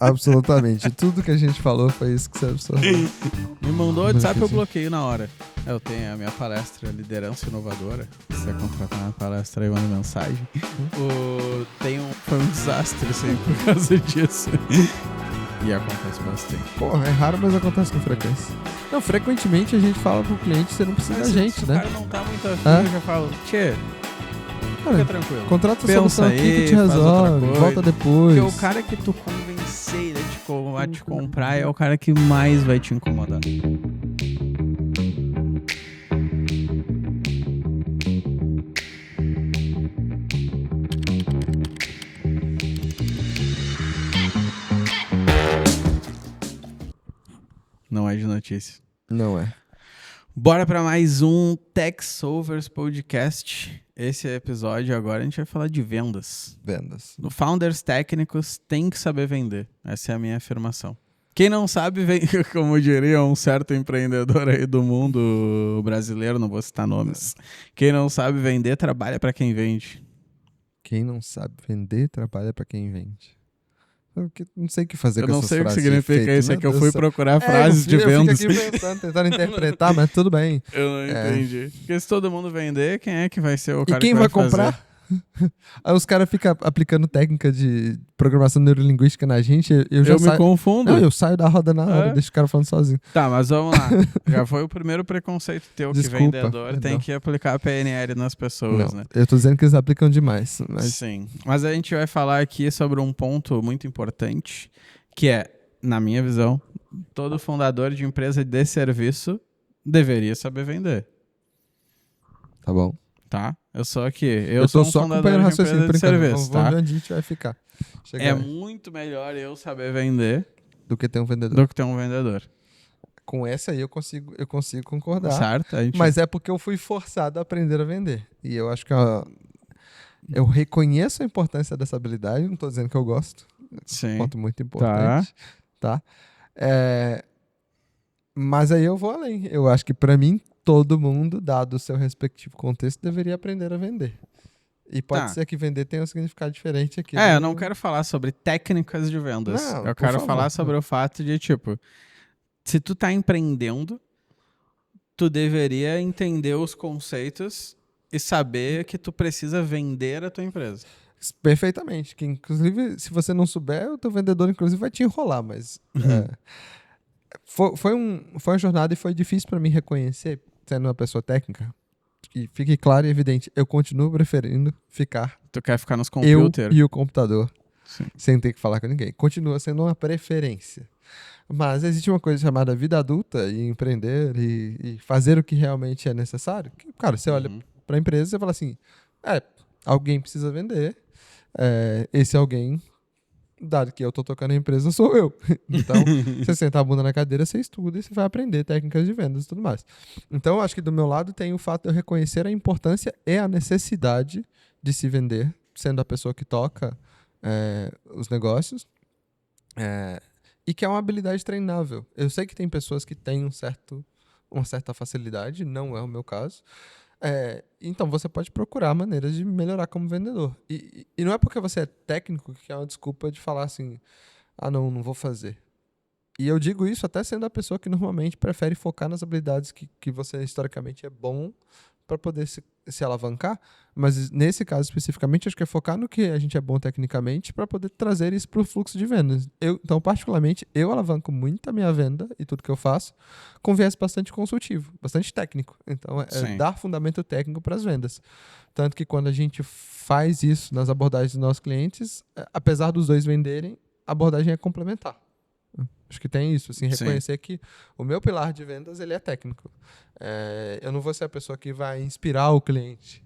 Absolutamente. Tudo que a gente falou foi isso que você absorveu. Me mandou o WhatsApp, eu bloqueio na hora. Eu tenho a minha palestra Liderança Inovadora. Se você contratar uma palestra aí, manda mensagem. Foi um desastre, assim, por causa disso. E acontece bastante. Porra, é raro, mas acontece com frequência. Não, frequentemente a gente fala pro cliente, você não precisa da gente, se né? Se o cara não tá muito afim, eu já falo, tchê, fica tranquilo. Contrata a Pensa solução aqui aí, que te faz outra resolve, coisa. volta depois. Porque o cara que tu convencer a te comprar é o cara que mais vai te incomodar. Não é de notícia. Não é. Bora para mais um Tech Solvers Podcast. Esse episódio agora a gente vai falar de vendas. Vendas. No Founders técnicos tem que saber vender. Essa é a minha afirmação. Quem não sabe, como diria um certo empreendedor aí do mundo brasileiro, não vou citar nomes. Quem não sabe vender, trabalha para quem vende. Quem não sabe vender, trabalha para quem vende. Não sei o que fazer com essas frases. Eu não sei o que significa isso, é que eu fui procurar frases de vendas. Eu fico aqui pensando, tentando interpretar, mas tudo bem. Eu não entendi. Porque se todo mundo vender, quem é que vai ser o cara que vai fazer? E quem vai comprar? Aí os caras ficam aplicando técnica de programação neurolinguística na gente. Eu me confundo. Não, eu saio da roda na hora, deixo o cara falando sozinho. Tá, mas vamos lá. Já foi o primeiro preconceito teu. Desculpa, que vendedor tem que aplicar a PNL nas pessoas, não, né? Eu tô dizendo que eles aplicam demais. Mas... Sim. Mas a gente vai falar aqui sobre um ponto muito importante, que é, na minha visão, todo fundador de empresa de serviço deveria saber vender. Tá bom. Tá? Eu sou um fundador de empresa de serviço, tá? Vamos ver onde a gente vai ficar. É muito melhor eu saber vender do que ter um vendedor. Com essa aí eu consigo concordar. Certo? Mas é porque eu fui forçado a aprender a vender. E eu acho que eu reconheço a importância dessa habilidade, não estou dizendo que eu gosto. Sim. Um ponto muito importante. Tá? Mas aí eu vou além. Eu acho que para mim, todo mundo, dado o seu respectivo contexto, deveria aprender a vender. E pode ser que vender tenha um significado diferente aqui. Eu não quero falar sobre técnicas de vendas. Eu quero falar sobre o fato de, se tu tá empreendendo, tu deveria entender os conceitos e saber que tu precisa vender a tua empresa. Perfeitamente. Que, inclusive, se você não souber, o teu vendedor, inclusive, vai te enrolar. Mas foi uma jornada e foi difícil para mim reconhecer, sendo uma pessoa técnica. Que fique claro e evidente, eu continuo preferindo ficar... Tu quer ficar nos computers? Eu e o computador. Sim. Sem ter que falar com ninguém. Continua sendo uma preferência. Mas existe uma coisa chamada vida adulta e empreender e fazer o que realmente é necessário. Cara, você olha para a empresa e fala assim, alguém precisa vender, esse alguém, dado que eu tô tocando a empresa, sou eu. Então, você senta a bunda na cadeira, você estuda e você vai aprender técnicas de vendas e tudo mais. Então, acho que do meu lado tem o fato de eu reconhecer a importância e a necessidade de se vender, sendo a pessoa que toca os negócios, e que é uma habilidade treinável. Eu sei que tem pessoas que têm uma certa facilidade, não é o meu caso. Então você pode procurar maneiras de melhorar como vendedor. E não é porque você é técnico que é uma desculpa de falar assim, não vou fazer. E eu digo isso até sendo a pessoa que normalmente prefere focar nas habilidades que você historicamente é bom para poder se alavancar, mas nesse caso especificamente acho que é focar no que a gente é bom tecnicamente para poder trazer isso para o fluxo de vendas. Então, particularmente, eu alavanco muito a minha venda e tudo que eu faço com viés bastante consultivo, bastante técnico. Então, dar fundamento técnico para as vendas. Tanto que quando a gente faz isso nas abordagens dos nossos clientes, apesar dos dois venderem, a abordagem é complementar. Acho que tem isso, assim, reconhecer que o meu pilar de vendas ele é técnico. Eu não vou ser a pessoa que vai inspirar o cliente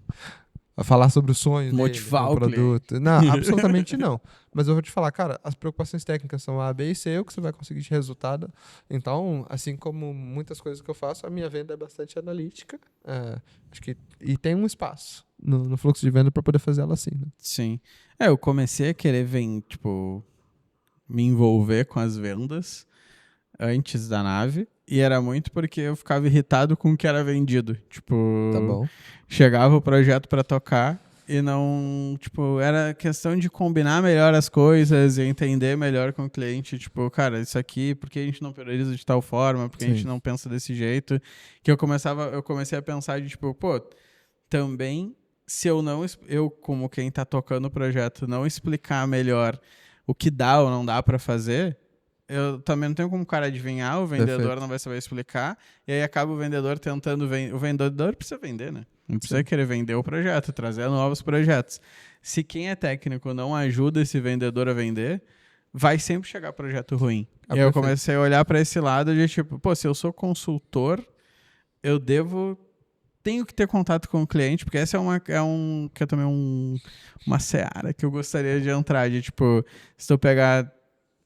a falar sobre o sonho motivar dele, o produto. Cliente. Não, absolutamente não. Mas eu vou te falar, cara, as preocupações técnicas são A, B e C, o que você vai conseguir de resultado. Então, assim como muitas coisas que eu faço, a minha venda é bastante analítica. Acho que e tem um espaço no fluxo de venda para poder fazer ela assim. Né? Sim. Eu comecei a querer me envolver com as vendas antes da nave, e era muito porque eu ficava irritado com o que era vendido. Tá bom. Chegava o projeto para tocar, E não, tipo, era questão de combinar melhor as coisas e entender melhor com o cliente, tipo, cara, isso aqui, por que a gente não prioriza de tal forma, por que a gente não pensa desse jeito, que eu comecei a pensar de, tipo, pô, também, se eu como quem tá tocando o projeto, não explicar melhor o que dá ou não dá para fazer, eu também não tenho como o cara adivinhar, o vendedor não vai saber explicar, e aí acaba o vendedor tentando... O vendedor precisa vender, né? Não precisa querer vender o projeto, trazer novos projetos. Se quem é técnico não ajuda esse vendedor a vender, vai sempre chegar projeto ruim. E aí eu comecei a olhar para esse lado de tipo, pô, se eu sou consultor, eu tenho que ter contato com o cliente, porque essa que é também uma seara que eu gostaria de entrar, de tipo, se eu pegar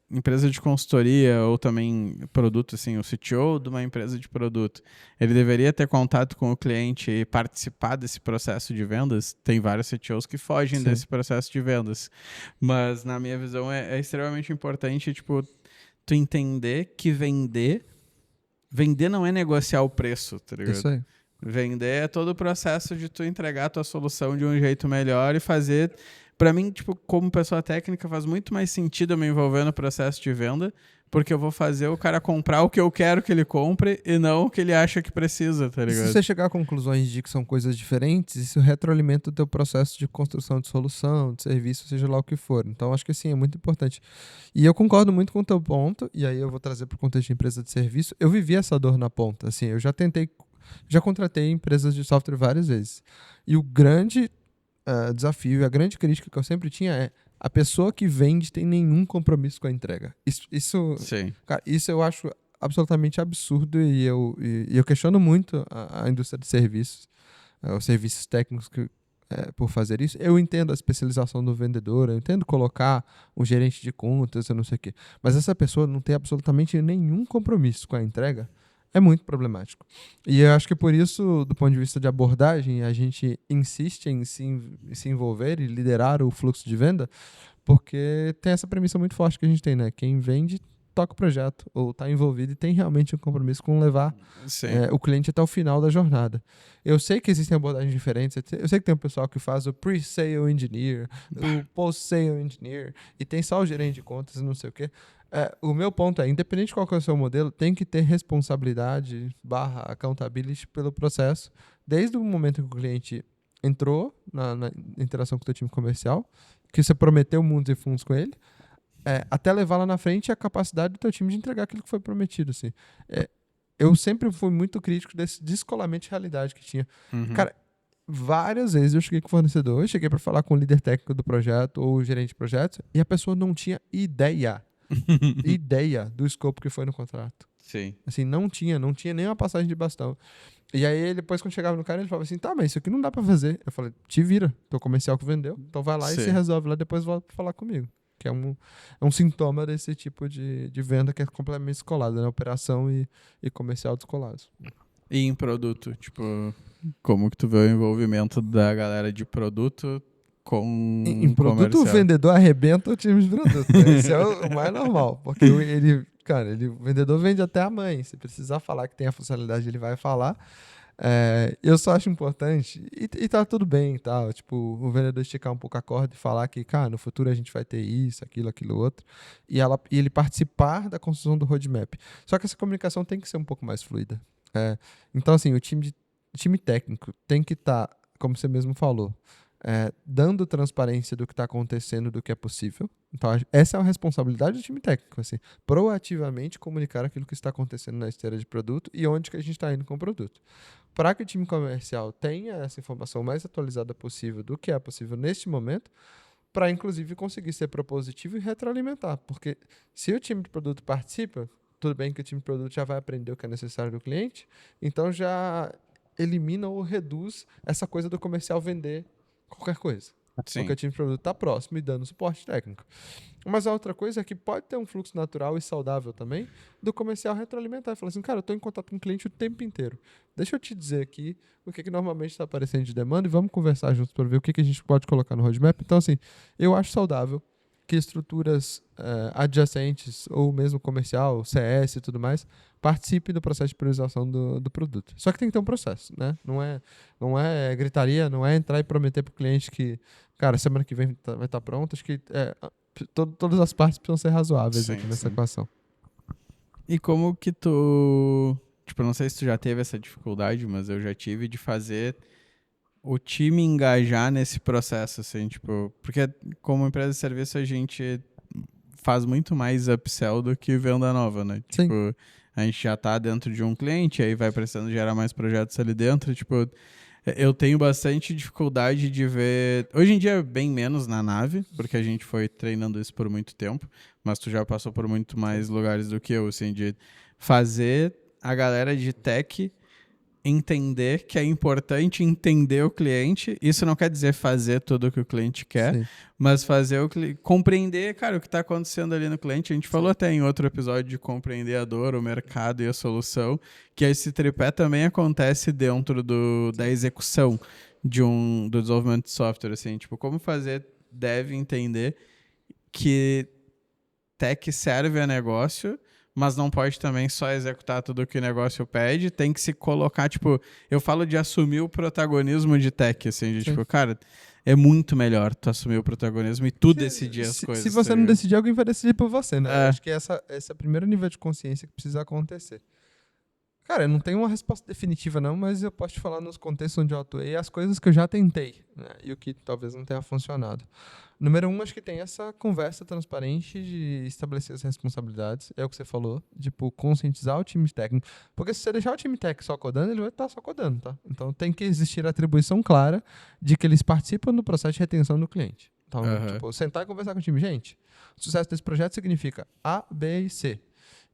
empresa de consultoria ou também produto, assim, o CTO de uma empresa de produto, ele deveria ter contato com o cliente e participar desse processo de vendas. Tem vários CTOs que fogem desse processo de vendas. Mas, na minha visão, é extremamente importante, tipo, tu entender que vender não é negociar o preço, tá ligado? Isso aí. Vender é todo o processo de tu entregar a tua solução de um jeito melhor e fazer... Para mim, tipo, como pessoa técnica, faz muito mais sentido eu me envolver no processo de venda, porque eu vou fazer o cara comprar o que eu quero que ele compre e não o que ele acha que precisa, tá ligado? Se você chegar a conclusões de que são coisas diferentes, isso retroalimenta o teu processo de construção de solução, de serviço, seja lá o que for. Então, acho que sim, é muito importante. E eu concordo muito com o teu ponto, e aí eu vou trazer para o contexto de empresa de serviço. Eu vivi essa dor na ponta, assim, eu já contratei empresas de software várias vezes. E o grande desafio, a grande crítica que eu sempre tinha é a pessoa que vende tem nenhum compromisso com a entrega. Cara, isso eu acho absolutamente absurdo e eu questiono muito a indústria de serviços, os serviços técnicos por fazer isso. Eu entendo a especialização do vendedor, eu entendo colocar um gerente de contas, eu não sei o quê. Mas essa pessoa não tem absolutamente nenhum compromisso com a entrega. É muito problemático. E eu acho que por isso, do ponto de vista de abordagem, a gente insiste em se envolver e liderar o fluxo de venda, porque tem essa premissa muito forte que a gente tem, né? Quem vende, toca o projeto, ou está envolvido e tem realmente um compromisso com levar o cliente até o final da jornada. Eu sei que existem abordagens diferentes, eu sei que tem um pessoal que faz o pre-sale engineer, o post-sale engineer, e tem só o gerente de contas e não sei o quê. O meu ponto é, independente de qual que é o seu modelo, tem que ter responsabilidade / accountability pelo processo, desde o momento que o cliente entrou na interação com o teu time comercial, que você prometeu mundos e fundos com ele, até levar lá na frente a capacidade do teu time de entregar aquilo que foi prometido. Assim. Eu sempre fui muito crítico desse descolamento de realidade que tinha. Uhum. Cara, várias vezes eu cheguei com o fornecedor, eu cheguei para falar com o líder técnico do projeto ou o gerente de projetos, e a pessoa não tinha ideia do escopo que foi no contrato. Sim. Assim, não tinha nem uma passagem de bastão. E aí, depois, quando chegava no cara, ele falava assim, tá, mas isso aqui não dá pra fazer. Eu falei, te vira, teu comercial que vendeu, então vai lá e se resolve lá, depois volta pra falar comigo. Que é um sintoma desse tipo de venda que é completamente descolada, né? Operação e comercial descolados. E em produto, tipo, como que tu vê o envolvimento da galera de produto com em produto, comercial? O vendedor arrebenta o time de produto. Né? Esse é o mais normal, porque o vendedor vende até a mãe. Se precisar falar que tem a funcionalidade, ele vai falar. Eu só acho importante, e tá tudo bem e tal, tipo, o vendedor esticar um pouco a corda e falar que, cara, no futuro a gente vai ter isso, aquilo outro, e ele participar da construção do roadmap. Só que essa comunicação tem que ser um pouco mais fluida. Então, assim, o time técnico tem que estar, como você mesmo falou, dando transparência do que está acontecendo, do que é possível. Então, essa é a responsabilidade do time técnico, assim, proativamente comunicar aquilo que está acontecendo na esteira de produto e onde que a gente está indo com o produto. Para que o time comercial tenha essa informação mais atualizada possível do que é possível neste momento, para, inclusive, conseguir ser propositivo e retroalimentar. Porque se o time de produto participa, tudo bem que o time de produto já vai aprender o que é necessário do cliente, então já elimina ou reduz essa coisa do comercial vender qualquer coisa. Sim. Porque o time de produto está próximo e dando suporte técnico. Mas a outra coisa é que pode ter um fluxo natural e saudável também do comercial retroalimentar. Falar assim, cara, eu estou em contato com o cliente o tempo inteiro. Deixa eu te dizer aqui o que normalmente está aparecendo de demanda e vamos conversar juntos para ver o que a gente pode colocar no roadmap. Então, assim, eu acho saudável. que estruturas adjacentes, ou mesmo comercial, CS e tudo mais, participe do processo de priorização do produto. Só que tem que ter um processo, né? Não é gritaria, não é entrar e prometer para o cliente que, cara, semana que vem vai estar pronto. Acho que todas as partes precisam ser razoáveis aqui nessa equação. E como que tu... Tipo, não sei se tu já teve essa dificuldade, mas eu já tive de fazer o time engajar nesse processo, assim, tipo... Porque como empresa de serviço a gente faz muito mais upsell do que venda nova, né? Sim. Tipo, a gente já tá dentro de um cliente, aí vai precisando gerar mais projetos ali dentro, tipo... Eu tenho bastante dificuldade de ver... Hoje em dia, bem menos na nave, porque a gente foi treinando isso por muito tempo, mas tu já passou por muito mais lugares do que eu, assim, de fazer a galera de tech entender que é importante entender o cliente. Isso não quer dizer fazer tudo o que o cliente quer, sim, mas fazer compreender, cara, o que está acontecendo ali no cliente. A gente falou até em outro episódio de compreender a dor, o mercado e a solução, que esse tripé também acontece dentro da execução do desenvolvimento de software, assim, tipo, como fazer deve entender que tech serve a negócio, mas não pode também só executar tudo o que o negócio pede, tem que se colocar, tipo, eu falo de assumir o protagonismo de tech, assim, de, tipo, cara, é muito melhor tu assumir o protagonismo e tu decidir as coisas. Se você não decidir, alguém vai decidir por você, né? Eu acho que esse é o primeiro nível de consciência que precisa acontecer. Cara, eu não tenho uma resposta definitiva não, mas eu posso te falar nos contextos onde eu atuei as coisas que eu já tentei, né? E o que talvez não tenha funcionado. Número 1, acho que tem essa conversa transparente de estabelecer as responsabilidades. É o que você falou, tipo, conscientizar o time técnico. Porque se você deixar o time técnico só codando, ele vai estar só codando, tá? Então tem que existir a atribuição clara de que eles participam do processo de retenção do cliente. Então, tipo, sentar e conversar com o time. Gente, o sucesso desse projeto significa A, B e C.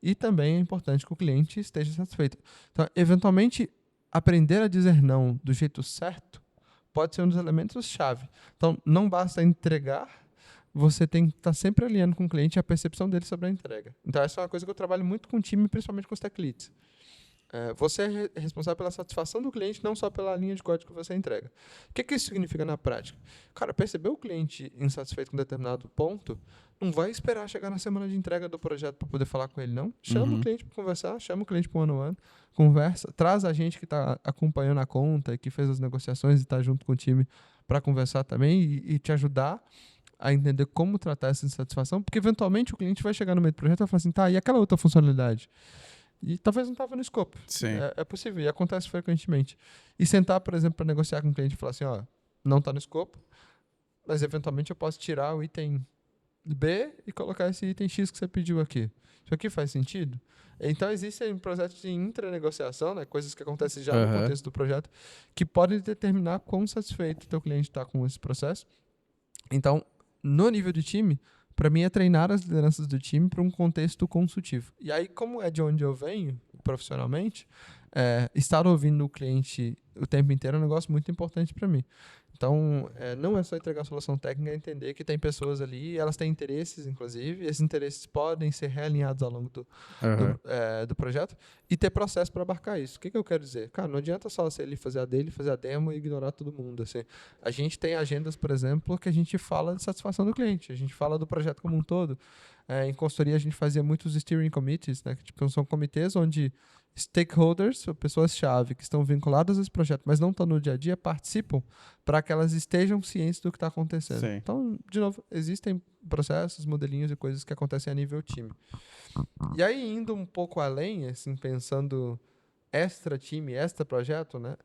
E também é importante que o cliente esteja satisfeito. Então, eventualmente, aprender a dizer não do jeito certo pode ser um dos elementos-chave. Então, não basta entregar, você tem que estar sempre alinhando com o cliente a percepção dele sobre a entrega. Então, essa é uma coisa que eu trabalho muito com o time, principalmente com os tech leads. Você é responsável pela satisfação do cliente, não só pela linha de código que você entrega. O que isso significa na prática? Cara, perceber o cliente insatisfeito com determinado ponto, não vai esperar chegar na semana de entrega do projeto para poder falar com ele, não. Chama o cliente para conversar, chama o cliente para one-on-one, conversa, traz a gente que está acompanhando a conta e que fez as negociações e está junto com o time para conversar também e te ajudar a entender como tratar essa insatisfação, porque eventualmente o cliente vai chegar no meio do projeto e vai falar assim, tá, e aquela outra funcionalidade? E talvez não estava no escopo. É possível, e acontece frequentemente. E sentar, por exemplo, para negociar com o cliente e falar assim, ó, não está no escopo, mas eventualmente eu posso tirar o item B e colocar esse item X que você pediu aqui. Isso aqui faz sentido? Então, existem processos de intranegociação, né, coisas que acontecem já no contexto do projeto, que podem determinar quão satisfeito o teu cliente está com esse processo. Então, no nível de time, para mim é treinar as lideranças do time para um contexto consultivo. E aí, como é de onde eu venho, profissionalmente, estar ouvindo o cliente o tempo inteiro é um negócio muito importante para mim. Então, não é só entregar a solução técnica, é entender que tem pessoas ali, elas têm interesses, inclusive, e esses interesses podem ser realinhados ao longo do projeto e ter processo para abarcar isso. O que eu quero dizer? Cara, não adianta só você ali fazer a dele, fazer a demo e ignorar todo mundo. Assim. A gente tem agendas, por exemplo, que a gente fala de satisfação do cliente, a gente fala do projeto como um todo. Em consultoria, a gente fazia muitos steering committees, né, que tipo, são comitês onde stakeholders, pessoas-chave que estão vinculadas a esse projeto, mas não estão no dia a dia, participam para que elas estejam cientes do que está acontecendo. Sim. Então, de novo, existem processos, modelinhos e coisas que acontecem a nível time. E aí, indo um pouco além, assim, pensando extra-time, extra-projeto, né,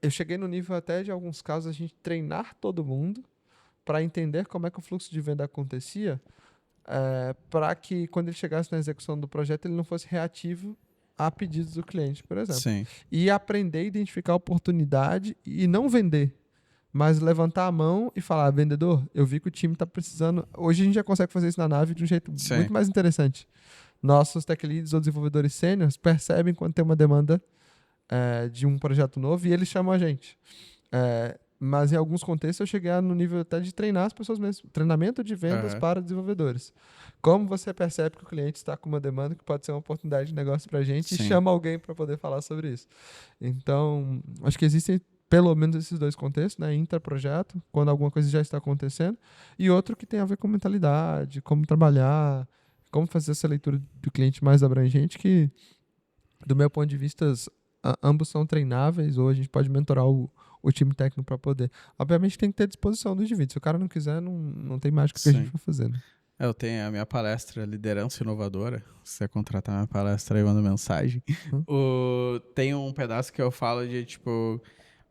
eu cheguei no nível até de, alguns casos, a gente treinar todo mundo para entender como é que o fluxo de venda acontecia, para que, quando ele chegasse na execução do projeto, ele não fosse reativo a pedidos do cliente, por exemplo. Sim. E aprender a identificar a oportunidade e não vender, mas levantar a mão e falar, vendedor, eu vi que o time está precisando... Hoje a gente já consegue fazer isso na nave de um jeito muito mais interessante. Nossos tech leads ou desenvolvedores sêniores percebem quando tem uma demanda de um projeto novo e eles chamam a gente. Mas em alguns contextos eu cheguei no nível até de treinar as pessoas mesmo. Treinamento de vendas para desenvolvedores. Como você percebe que o cliente está com uma demanda que pode ser uma oportunidade de negócio para a gente e chama alguém para poder falar sobre isso. Então, acho que existem pelo menos esses dois contextos, né? Intraprojeto, quando alguma coisa já está acontecendo, e outro que tem a ver com mentalidade, como trabalhar, como fazer essa leitura do cliente mais abrangente, que, do meu ponto de vista, ambos são treináveis, ou a gente pode mentorar o time técnico para poder. Obviamente tem que ter disposição do indivíduo. Se o cara não quiser, não tem mágica que a gente vai fazer. Né? Eu tenho a minha palestra Liderança Inovadora. Se você contratar minha palestra aí, manda mensagem. Tem um pedaço que eu falo de, tipo,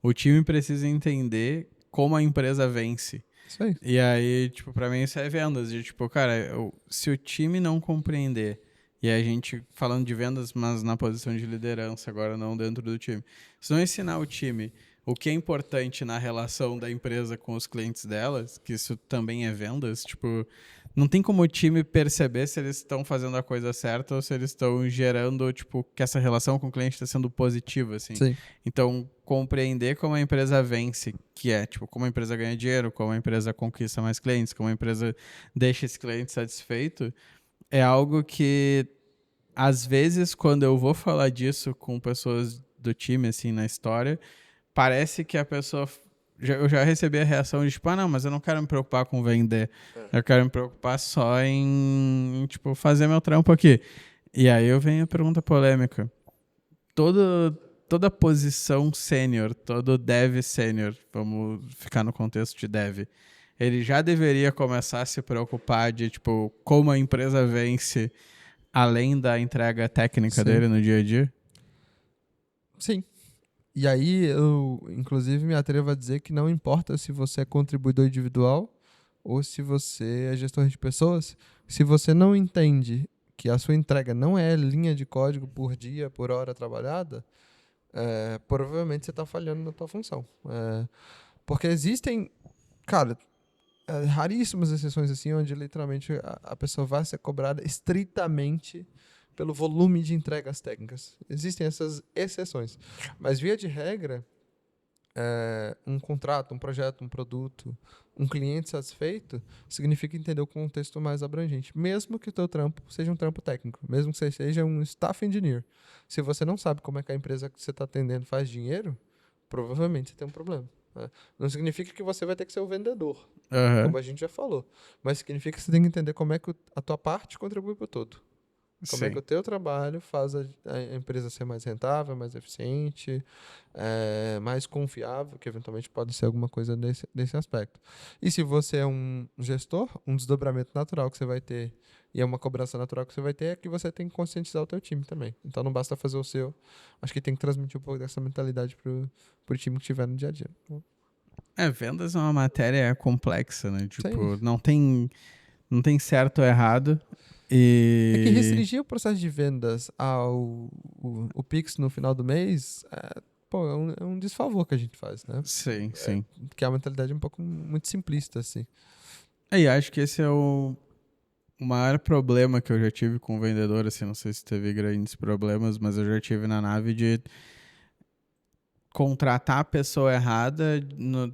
o time precisa entender como a empresa vence. Isso aí. E aí, tipo, pra mim isso é vendas. De, tipo, cara, se o time não compreender, e a gente falando de vendas, mas na posição de liderança, agora não dentro do time. Se não ensinar o time o que é importante na relação da empresa com os clientes delas, que isso também é vendas, tipo, não tem como o time perceber se eles estão fazendo a coisa certa ou se eles estão gerando, tipo, que essa relação com o cliente está sendo positiva, assim. Sim. Então, compreender como a empresa vence, que é, tipo, como a empresa ganha dinheiro, como a empresa conquista mais clientes, como a empresa deixa esse cliente satisfeito, é algo que, às vezes, quando eu vou falar disso com pessoas do time, assim, na história, parece que a pessoa... Eu já recebi a reação de, tipo, não, mas eu não quero me preocupar com vender. Eu quero me preocupar só em tipo, fazer meu trampo aqui. E aí eu venho a pergunta polêmica. Toda posição sênior, todo dev sênior, vamos ficar no contexto de dev, ele já deveria começar a se preocupar de, tipo, como a empresa vence além da entrega técnica dele no dia a dia? Sim. E aí, eu, inclusive, me atrevo a dizer que não importa se você é contribuidor individual ou se você é gestor de pessoas, se você não entende que a sua entrega não é linha de código por dia, por hora trabalhada, provavelmente você está falhando na tua função. Porque existem, cara, raríssimas exceções assim, onde literalmente a pessoa vai ser cobrada estritamente pelo volume de entregas técnicas. Existem essas exceções. Mas, via de regra, um contrato, um projeto, um produto, um cliente satisfeito, significa entender o contexto mais abrangente. Mesmo que o teu trampo seja um trampo técnico, mesmo que você seja um staff engineer. Se você não sabe como é que a empresa que você está atendendo faz dinheiro, provavelmente você tem um problema. Né? Não significa que você vai ter que ser o vendedor, como a gente já falou. Mas significa que você tem que entender como é que a tua parte contribui para o todo. Como é que o teu trabalho faz a empresa ser mais rentável, mais eficiente, mais confiável, que eventualmente pode ser alguma coisa desse aspecto. E se você é um gestor, um desdobramento natural que você vai ter, e é uma cobrança natural que você vai ter, é que você tem que conscientizar o teu time também. Então não basta fazer o seu, acho que tem que transmitir um pouco dessa mentalidade pro time que estiver no dia a dia. Vendas é uma matéria complexa, né? Tipo, Sim. não tem certo ou errado. É que restringir o processo de vendas ao o Pix no final do mês é um desfavor que a gente faz, né? Sim, sim. Que é uma mentalidade um pouco muito simplista, assim. E acho que esse é o maior problema que eu já tive com o vendedor, assim, não sei se teve grandes problemas, mas eu já tive na nave de contratar a pessoa errada,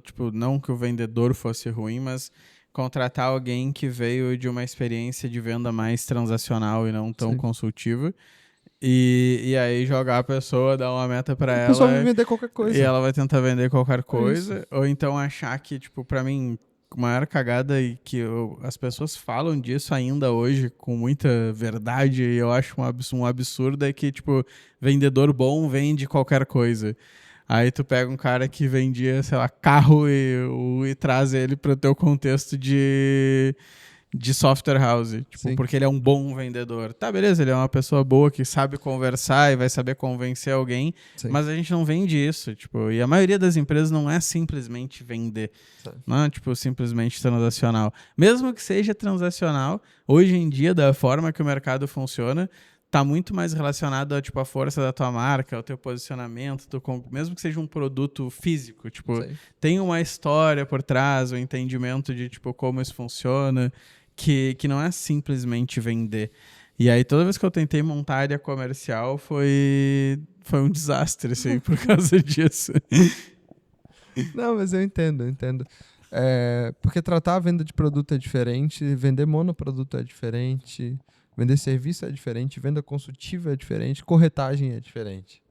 tipo, não que o vendedor fosse ruim, mas contratar alguém que veio de uma experiência de venda mais transacional e não tão consultiva. E aí jogar a pessoa, dar uma meta pra ela. A pessoa vai vender qualquer coisa. E ela vai tentar vender qualquer coisa. Ou então achar que, tipo, pra mim, a maior cagada e que as pessoas falam disso ainda hoje com muita verdade, e eu acho um absurdo, é que, tipo, vendedor bom vende qualquer coisa. Aí tu pega um cara que vendia, sei lá, carro e traz ele pro teu contexto de software house. Tipo, porque ele é um bom vendedor. Tá, beleza, ele é uma pessoa boa que sabe conversar e vai saber convencer alguém, mas a gente não vende isso. Tipo, e a maioria das empresas não é simplesmente vender. Não é, tipo, simplesmente transacional. Mesmo que seja transacional, hoje em dia, da forma que o mercado funciona, tá muito mais relacionado a, tipo, a força da tua marca, ao teu posicionamento, mesmo que seja um produto físico, tipo, tem uma história por trás, um entendimento de, tipo, como isso funciona, que não é simplesmente vender. E aí, toda vez que eu tentei montar área comercial, foi um desastre, assim, por causa disso. Não, mas eu entendo. Porque tratar a venda de produto é diferente, vender monoproduto é diferente, vender serviço é diferente, venda consultiva é diferente, corretagem é diferente.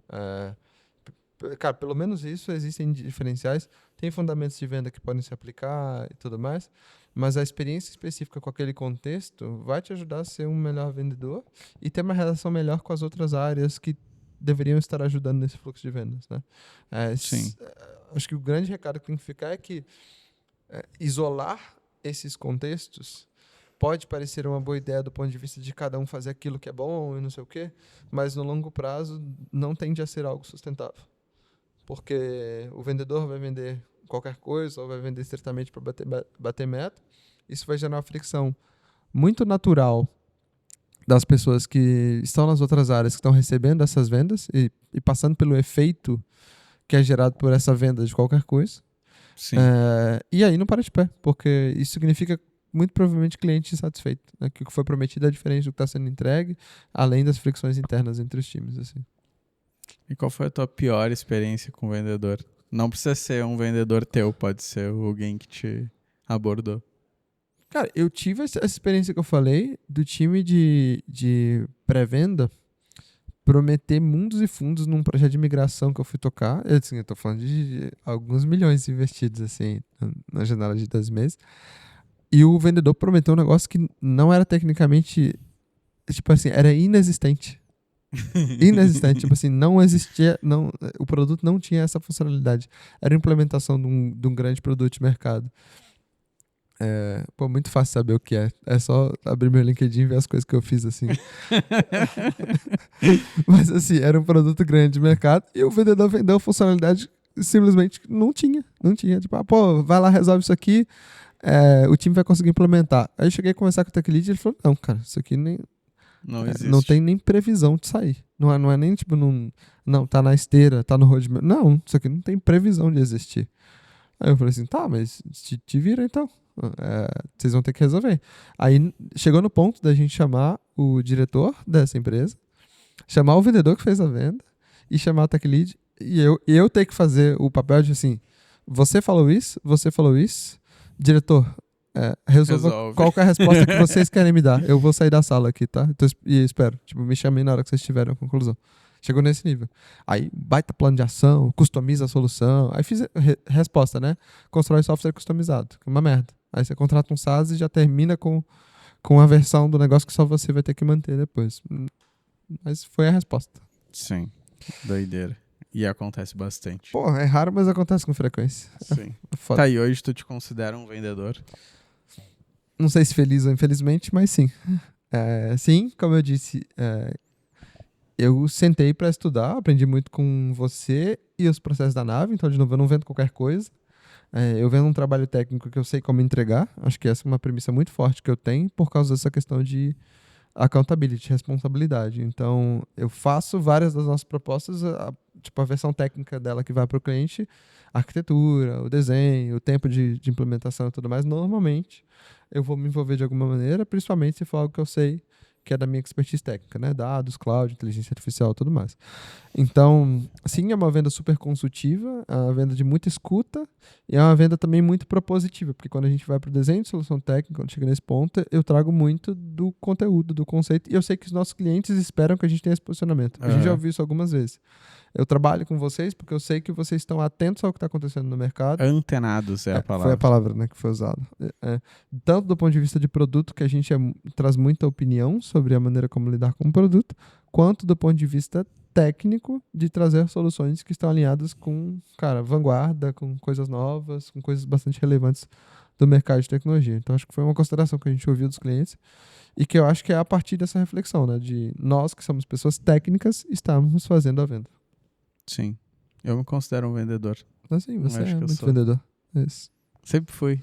cara, pelo menos isso, existem diferenciais. Tem fundamentos de venda que podem se aplicar e tudo mais, mas a experiência específica com aquele contexto vai te ajudar a ser um melhor vendedor e ter uma relação melhor com as outras áreas que deveriam estar ajudando nesse fluxo de vendas, né? Sim. Acho que o grande recado que tem que ficar é que isolar esses contextos pode parecer uma boa ideia do ponto de vista de cada um fazer aquilo que é bom e não sei o quê, mas no longo prazo não tende a ser algo sustentável. Porque o vendedor vai vender qualquer coisa ou vai vender estritamente para bater meta. Isso vai gerar uma fricção muito natural das pessoas que estão nas outras áreas, que estão recebendo essas vendas e passando pelo efeito que é gerado por essa venda de qualquer coisa. Sim. E aí não para de pé, porque isso significa muito provavelmente cliente insatisfeito, né? Que o que foi prometido é diferente do que está sendo entregue, além das fricções internas entre os times. Assim. E qual foi a tua pior experiência com o vendedor? Não precisa ser um vendedor teu, pode ser alguém que te abordou. Cara, eu tive essa experiência que eu falei do time de pré-venda prometer mundos e fundos num projeto de migração que eu fui tocar. Assim, eu tô falando de alguns milhões investidos assim, na janela de 2 meses. E o vendedor prometeu um negócio que não era tecnicamente, tipo assim, era inexistente. Inexistente, tipo assim, não existia, o produto não tinha essa funcionalidade. Era a implementação de um grande produto de mercado. Muito fácil saber o que é. É só abrir meu LinkedIn e ver as coisas que eu fiz, assim. Mas, assim, era um produto grande de mercado e o vendedor vendeu a funcionalidade simplesmente não tinha. Não tinha. Tipo, vai lá, resolve isso aqui, o time vai conseguir implementar. Aí eu cheguei a conversar com o Tech Lead e ele falou, não, cara, isso aqui nem... não tem nem previsão de sair. Não é nem, tipo, não, tá na esteira, tá no roadmap. Não, isso aqui não tem previsão de existir. Aí eu falei assim, tá, mas te vira então. Vocês vão ter que resolver. Aí chegou no ponto da gente chamar o diretor dessa empresa, chamar o vendedor que fez a venda e chamar o tech lead e eu ter que fazer o papel de assim, você falou isso, diretor, resolva qual que é a resposta que vocês querem me dar. Eu vou sair da sala aqui, tá? E espero, tipo, me chamem na hora que vocês tiverem a conclusão. Chegou nesse nível. Aí, baita plano de ação, customiza a solução. Aí fiz resposta, né? Constrói software customizado. Que é uma merda. Aí você contrata um SaaS e já termina com a versão do negócio que só você vai ter que manter depois. Mas foi a resposta. Sim. Doideira. E acontece bastante. Pô, é raro, mas acontece com frequência. Sim. Tá, e hoje tu te considera um vendedor? Não sei se feliz ou infelizmente, mas sim. Sim, como eu disse... eu sentei para estudar, aprendi muito com você e os processos da nave, então, de novo, eu não vendo qualquer coisa. Eu vendo um trabalho técnico que eu sei como entregar. Acho que essa é uma premissa muito forte que eu tenho por causa dessa questão de accountability, responsabilidade. Então, eu faço várias das nossas propostas, tipo a versão técnica dela que vai para o cliente, a arquitetura, o desenho, o tempo de implementação e tudo mais. Normalmente, eu vou me envolver de alguma maneira, principalmente se for algo que eu sei que é da minha expertise técnica, né? Dados, cloud, inteligência artificial e tudo mais. Então, sim, é uma venda super consultiva, é uma venda de muita escuta e é uma venda também muito propositiva, porque quando a gente vai para o desenho de solução técnica, quando chega nesse ponto, eu trago muito do conteúdo, do conceito, e eu sei que os nossos clientes esperam que a gente tenha esse posicionamento. A gente já ouviu isso algumas vezes. Eu trabalho com vocês porque eu sei que vocês estão atentos ao que está acontecendo no mercado. Antenados é a palavra. Foi a palavra, né, que foi usada. Tanto do ponto de vista de produto, que a gente traz muita opinião sobre a maneira como lidar com o produto, quanto do ponto de vista técnico de trazer soluções que estão alinhadas com, vanguarda, com coisas novas, com coisas bastante relevantes do mercado de tecnologia. Então, acho que foi uma consideração que a gente ouviu dos clientes e que eu acho que é a partir dessa reflexão, né, de nós, que somos pessoas técnicas, estamos fazendo a venda. Sim. Eu me considero um vendedor. Assim, você é muito vendedor. Isso. Sempre fui.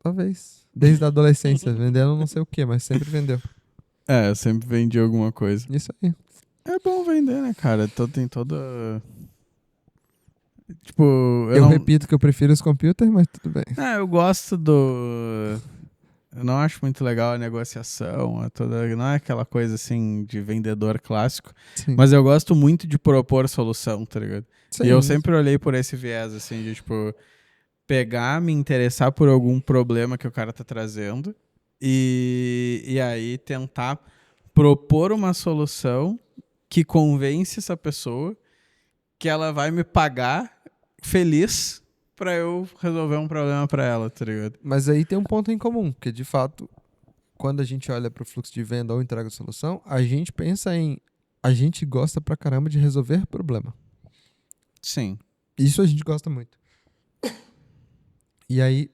Talvez. Desde a adolescência. Vendendo não sei o que, mas sempre vendeu. Eu sempre vendi alguma coisa. Isso aí. É bom vender, né, cara? Tem toda... Tipo... Eu repito que eu prefiro os computers, mas tudo bem. Eu gosto do... Eu não acho muito legal a negociação, não é aquela coisa assim de vendedor clássico, sim, mas eu gosto muito de propor solução, tá ligado? Sim, e eu sempre olhei por esse viés, assim, de tipo, pegar, me interessar por algum problema que o cara tá trazendo e aí tentar propor uma solução que convence essa pessoa que ela vai me pagar feliz pra eu resolver um problema pra ela, tá ligado? Mas aí tem um ponto em comum, porque de fato, quando a gente olha pro fluxo de venda ou entrega de solução, a gente pensa em... A gente gosta pra caramba de resolver problema. Sim. Isso a gente gosta muito. E aí,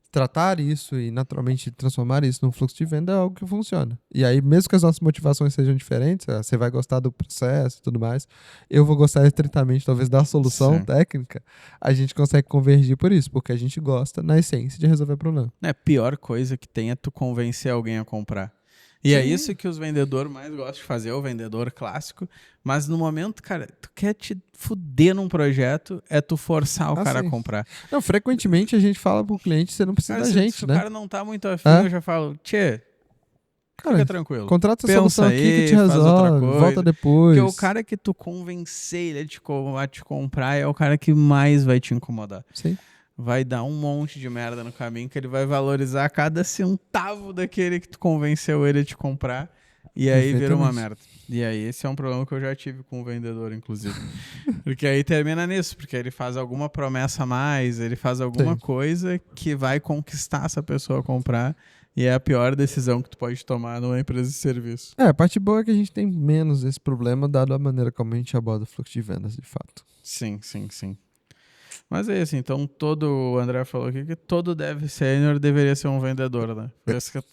tratar isso e naturalmente transformar isso num fluxo de venda é algo que funciona. E aí, mesmo que as nossas motivações sejam diferentes, você vai gostar do processo e tudo mais, eu vou gostar estritamente, talvez, da solução técnica, a gente consegue convergir por isso, porque a gente gosta, na essência, de resolver problema. A pior coisa que tem é tu convencer alguém a comprar. E é isso que os vendedores mais gostam de fazer, o vendedor clássico. Mas no momento, cara, tu quer te fuder num projeto, é tu forçar o cara a comprar. Não, frequentemente a gente fala pro cliente, você não precisa da gente, se né? Se o cara não tá muito afim, eu já falo, tchê, fica tranquilo. Contrata a solução aqui que te resolve, volta depois. Porque o cara que tu convencer ele a te comprar é o cara que mais vai te incomodar. Sim. Vai dar um monte de merda no caminho, que ele vai valorizar cada centavo daquele que tu convenceu ele a te comprar, e aí vira uma merda. E aí esse é um problema que eu já tive com o vendedor, inclusive. Porque aí termina nisso, porque ele faz alguma promessa a mais, ele faz alguma coisa que vai conquistar essa pessoa a comprar, e é a pior decisão que tu pode tomar numa empresa de serviço. A parte boa é que a gente tem menos esse problema, dado a maneira como a gente aborda o fluxo de vendas, de fato. Sim. Mas é isso, então o André falou aqui que todo dev sênior deveria ser um vendedor, né? Por isso que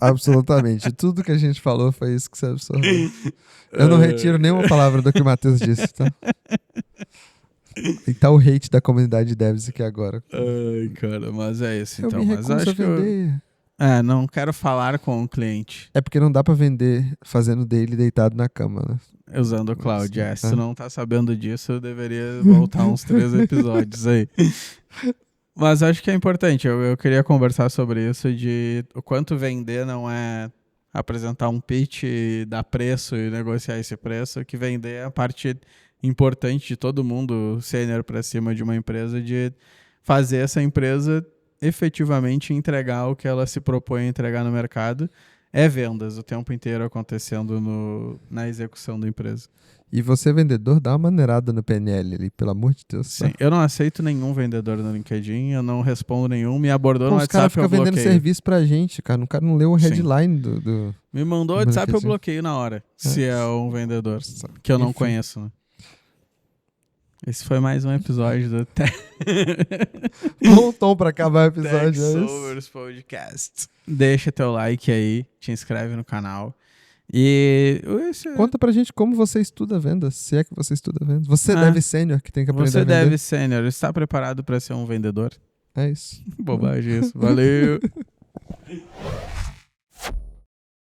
Absolutamente. Tudo que a gente falou foi isso que você absorveu. Eu não retiro nenhuma palavra do que o Matheus disse, tá? E tá o hate da comunidade de devs aqui agora. Ai, cara, mas é isso então. Mas acho que não quero falar com o cliente. É porque não dá pra vender fazendo dele deitado na cama, né? Usando o cloud, Se tu não tá sabendo disso, eu deveria voltar uns 3 episódios aí. Mas acho que é importante, eu queria conversar sobre isso, de o quanto vender não é apresentar um pitch, dar preço e negociar esse preço, que vender é a parte importante de todo mundo sênior para cima de uma empresa, de fazer essa empresa efetivamente entregar o que ela se propõe a entregar no mercado. É vendas o tempo inteiro acontecendo na execução da empresa. E você, vendedor, dá uma maneirada no PNL ali, pelo amor de Deus. Sim, eu não aceito nenhum vendedor no LinkedIn, eu não respondo nenhum, me abordou no WhatsApp, eu bloqueio. Os caras ficam vendendo serviço pra gente, cara. O cara não leu o headline do... Me mandou o WhatsApp, eu bloqueio na hora, se é um vendedor, que eu não conheço, né? Esse foi mais um episódio do Bom tom pra acabar o episódio. Techsovers Podcast. Deixa teu like aí, te inscreve no canal. E conta pra gente como você estuda vendas, se é que você estuda vendas. Você deve sênior que tem que aprender a vender. Você deve sênior, está preparado para ser um vendedor? É isso. Bobagem isso. Valeu.